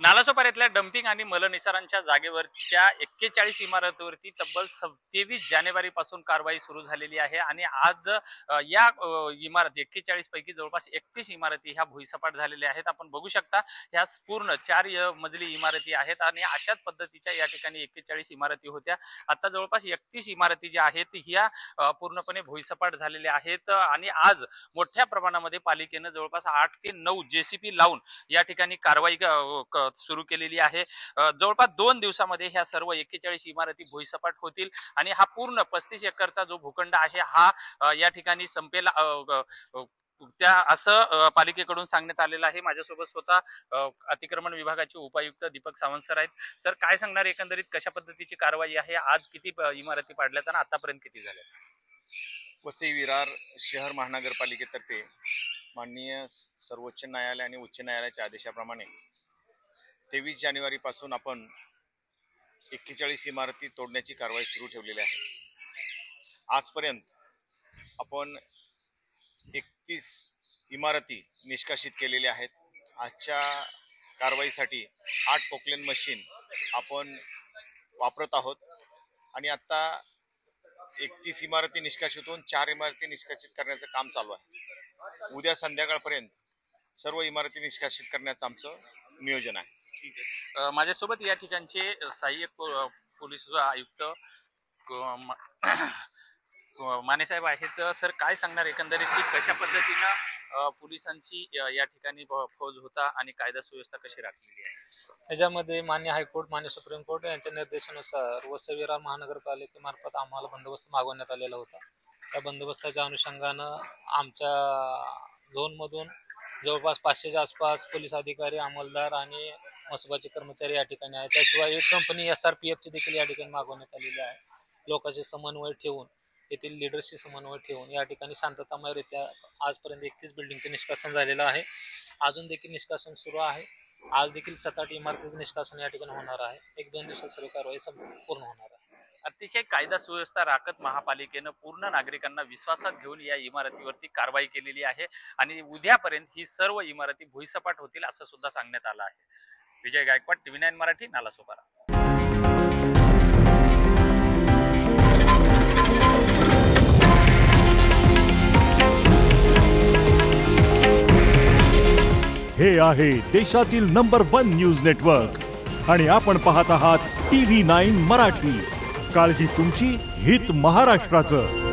नालासोपाऱ्यातल्या dumping आणि मलनिसारांच्या जागेवरच्या 41 इमारतीवरती तब्बल 23 जानेवारी पासून कारवाई सुरू झालेली आहे आणि आज या इमारती 41 पैकी जवळपास 31 इमारती ह्या भुईसपाट झालेल्या आहेत। आपण बघू शकता ह्या पूर्ण 4 मजली इमारती आहेत आणि अशाच पद्धतीच्या या ठिकाणी 41 इमारती होत्या। आता जवळपास 31 इमारती ज्या आहेत ह्या पूर्णपणे भुईसपाट झालेल्या आहेत आणि आज मोठ्या प्रमाणामध्ये पालिकेने जवळपास 8 ते 9 जेसीबी लावून या ठिकाणी कारवाई सुरू केलेली आहे। जवळपास 2 दिवसामध्ये ह्या सर्व 41 इमारती भुईसपाट होतील आणि हा पूर्ण 35 एकरचा जो भूखंड आहे हा या ठिकाणी संपेल त्या असं पालिकेकडून सांगण्यात आलेलं आहे। माझ्यासोबत स्वतः अतिक्रमण विभागाचे उपायुक्त दीपक सावंत सर आहेत। सर काय सांगणार एकंदरीत कशा पद्धतीची कारवाई आहे, आज किती इमारती पाडल्यात आणि आतापर्यंत किती झाल्या? वसई विरार शहर महानगरपालिकेतर्फे माननीय सर्वोच्च न्यायालय आणि उच्च न्यायालयाच्या आदेशाप्रमाणे 23 जानेवारी पासून आपण 41 इमारती तोडण्याची कारवाई सुरू ठेवलेली आहे। आजपर्यंत आपण 31 इमारती निष्कासित केलेल्या आहेत। आजच्या कारवाईसाठी 8 पोकलेन मशीन आपण वापरत आहोत आणि आता 31 इमारती निष्कासित होऊन 4 इमारती निष्कासित करण्याचं काम चालू आहे। उद्या संध्याकाळपर्यंत सर्व इमारती निष्कासित करण्याचं आमचं नियोजन आहे। माझ्यासोबत या ठिकाणचे सहाय्यक पोलीस आयुक्त माने साहेब आहेत। सर काय सांगणार एकंदरीत की कशा पद्धतीनं पोलिसांची या ठिकाणी फौज होता आणि कायदा सुव्यवस्था कशी राखलेली आहे? याच्यामध्ये मान्य हायकोर्ट, मान्य सुप्रीम कोर्ट यांच्या निर्देशानुसार वसई विरार महानगरपालिकेमार्फत आम्हाला बंदोबस्त मागवण्यात आलेला होता। त्या बंदोबस्ताच्या अनुषंगानं आमच्या झोनमधून जवळपास 500च्या आसपास पोलीस अधिकारी, अंमलदार आणि महसुबाचे कर्मचारी या ठिकाणी आहेत। त्याशिवाय एक कंपनी SRPFची देखील या ठिकाणी मागवण्यात आलेली आहे। लोकांचे समन्वय ठेवून, येथील लिडरशी समन्वय ठेवून या ठिकाणी शांततामयरित्या आजपर्यंत 31 बिल्डिंगचे निष्कासन झालेलं आहे। अजून देखील निष्कासन सुरू आहे। आज देखील 7-8 इमारतीचं निष्कासन या ठिकाणी होणार आहे। 1-2 दिवसात सर्व कारवाई पूर्ण होणार आहे। अतिशय कायदा सुव्यवस्था राखत महापालिकेनं पूर्ण नागरिकांना विश्वासात घेऊन या इमारतीवरती कारवाई केलेली आहे आणि उद्यापर्यंत ही सर्व इमारती भुईसपाट होतील असं सुद्धा सांगण्यात आलं आहे। विजय गायकवाड, TV9 मराठी, नालासोपारा। हे आहे देशातील नंबर 1 न्यूज नेटवर्क आणि आपण पाहत आहात TV9 मराठी। काळजी तुमची, हित महाराष्ट्राचं।